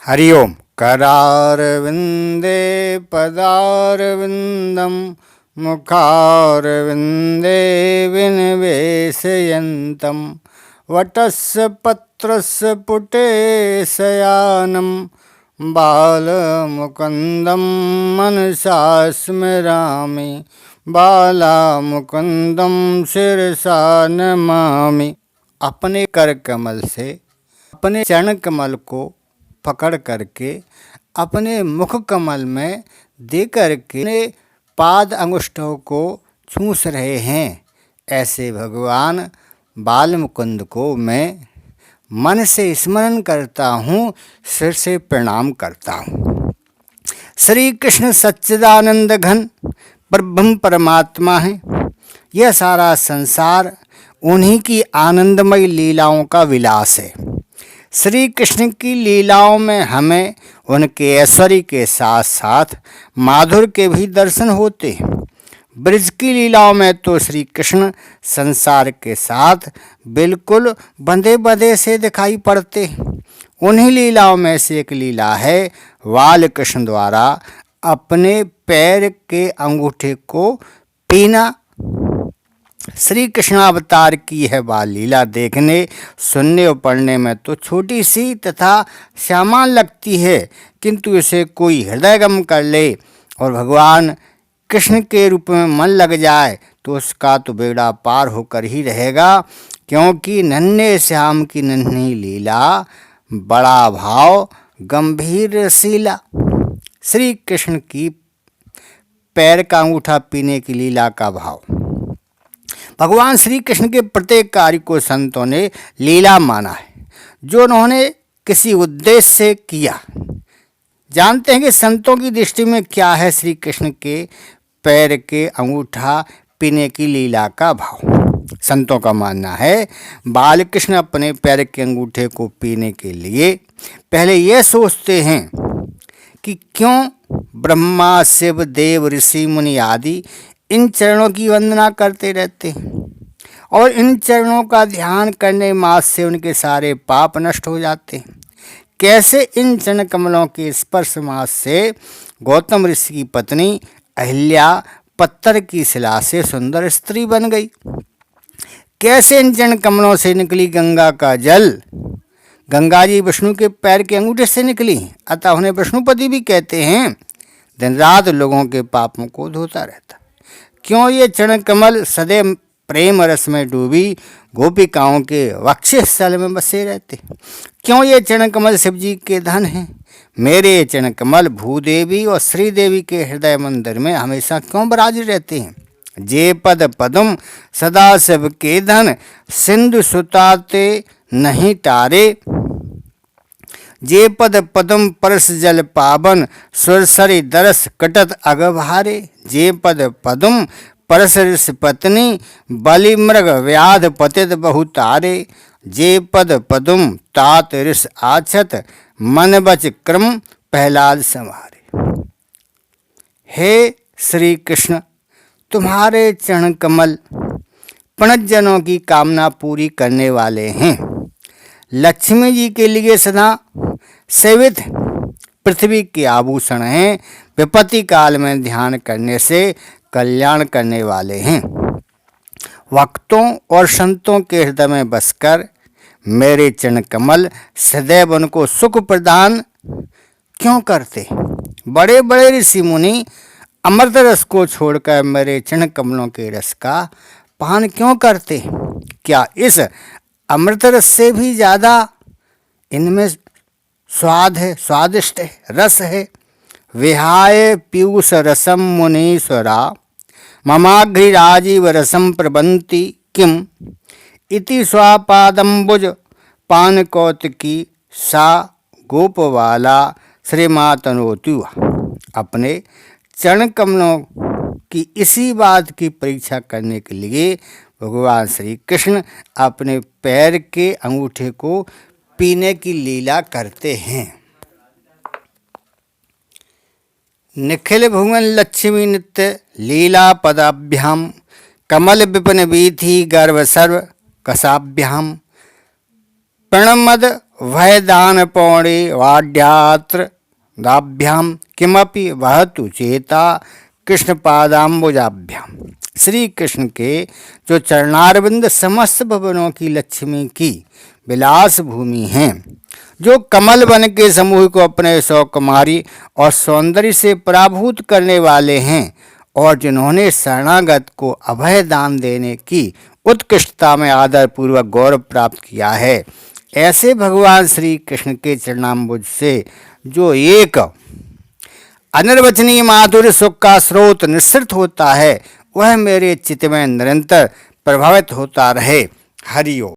हरि ओम। करारविंदे पदारविंदम मुखारविंदे विनिवेशयन्तं वटस्य पत्रस्य पुटे शयानं बालमुकुन्दं मनसा स्मरामि बालामुकुन्दं शिरसा नमामि। अपने कर कमल से अपने चरण कमल को पकड़ करके अपने मुख कमल में दे करके अपने पाद अंगुष्ठों को चूस रहे हैं। ऐसे भगवान बाल मुकुंद को मैं मन से स्मरण करता हूँ, सिर से प्रणाम करता हूँ। श्री कृष्ण सच्चिदानंद घन परब्रह्म परमात्मा है। यह सारा संसार उन्हीं की आनंदमय लीलाओं का विलास है। श्री कृष्ण की लीलाओं में हमें उनके ऐश्वर्य के साथ साथ माधुर्य के भी दर्शन होते हैं। ब्रज की लीलाओं में तो श्री कृष्ण संसार के साथ बिल्कुल बंधे बंधे से दिखाई पड़ते हैं। उन्हीं लीलाओं में से एक लीला है बाल कृष्ण द्वारा अपने पैर के अंगूठे को पीना। श्री कृष्णावतार की है बाल लीला देखने सुनने और पढ़ने में तो छोटी सी तथा सामान्य लगती है, किंतु इसे कोई हृदयगम कर ले और भगवान कृष्ण के रूप में मन लग जाए तो उसका तो बेड़ा पार होकर ही रहेगा। क्योंकि नन्हे श्याम की नन्ही लीला बड़ा भाव गंभीर रसीला। श्री कृष्ण की पैर का अंगूठा पीने की लीला का भाव। भगवान श्री कृष्ण के प्रत्येक कार्य को संतों ने लीला माना है, जो उन्होंने किसी उद्देश्य से किया। जानते हैं कि संतों की दृष्टि में क्या है श्री कृष्ण के पैर के अंगूठा पीने की लीला का भाव। संतों का मानना है बाल कृष्ण अपने पैर के अंगूठे को पीने के लिए पहले यह सोचते हैं कि क्यों ब्रह्मा शिव देव ऋषि मुनि आदि इन चरणों की वंदना करते रहते हैं और इन चरणों का ध्यान करने मात्र से उनके सारे पाप नष्ट हो जाते हैं। कैसे इन चरण कमलों के स्पर्श मात्र से गौतम ऋषि की पत्नी अहिल्या पत्थर की शिला से सुंदर स्त्री बन गई। कैसे इन चरण कमलों से निकली गंगा का जल, गंगा जी विष्णु के पैर के अंगूठे से निकली, अतः उन्हें विष्णुपति भी कहते हैं। दिन रात लोगों के पापों को धोता रहता। क्यों ये चरण कमल सदैव प्रेम रस में डूबी गोपिकाओं के वक्षस्थल में बसे रहते। क्यों ये चरण कमल शिव जी के धन हैं। मेरे चरण कमल भूदेवी और श्रीदेवी के हृदय मंदिर में हमेशा क्यों विराजित रहते हैं। जे पद पदम सदा शिव के धन सिंधु सुताते नहीं टारे। जे पद पदम परस जल पावन सुरसरी दरस कटत अगभारे। जे पद पदम परस ऋष पत्नी बलि मृग व्याध पतित बहुतारे। जे पद पदम तात ऋष आछत मन बच क्रम प्रहलाद संवारे। हे श्री कृष्ण, तुम्हारे चरण कमल प्रणजनों की कामना पूरी करने वाले हैं। लक्ष्मी जी के लिए सदा सेवित पृथ्वी के आभूषण हैं। विपत्ति काल में ध्यान करने से कल्याण करने वाले हैं। भक्तों और संतों के हृदय में बसकर मेरे चरण कमल सदैव उनको सुख प्रदान क्यों करते। बड़े बड़े ऋषि मुनि अमृत रस को छोड़कर मेरे चरण कमलों के रस का पान क्यों करते। क्या इस अमृत रस से भी ज़्यादा इनमें स्वाद है, स्वादिष्ट है, रस है। विहाय पीयूष रसम मुनीश्वरा ममाघ्रिराजीव रसम प्रबंती किम इति स्वापादम्बुज पान कौतकी सा गोपवाला श्रीमातनोतु। अपने चरण कमलों की इसी बात की परीक्षा करने के लिए भगवान श्री कृष्ण अपने पैर के अंगूठे को पीने की लीला करते हैं। निखिल भुवन लक्ष्मी नित्य लीला पदाभ्याम कमल विपिन वीथि गर्भ सर्व कसाभ्याम प्रणमद वह दान पौणे वाड्यात्र दाभ्याम किमपि वहतु चेता कृष्ण पादाम्बुजाभ्याम। श्री कृष्ण के जो चरणारविंद समस्त भवनों की लक्ष्मी की विलास भूमि हैं, जो कमल वन के समूह को अपने सौकुमारी और सौंदर्य से पराभूत करने वाले हैं, और जिन्होंने शरणागत को अभय दान देने की उत्कृष्टता में आदर पूर्वक गौरव प्राप्त किया है, ऐसे भगवान श्री कृष्ण के चरणाम्बुज से जो एक अनिर्वचनीय माधुर्य सुख का स्रोत निःसृत होता है, वह मेरे चित्त में निरंतर प्रभावित होता रहे। हरि ओम।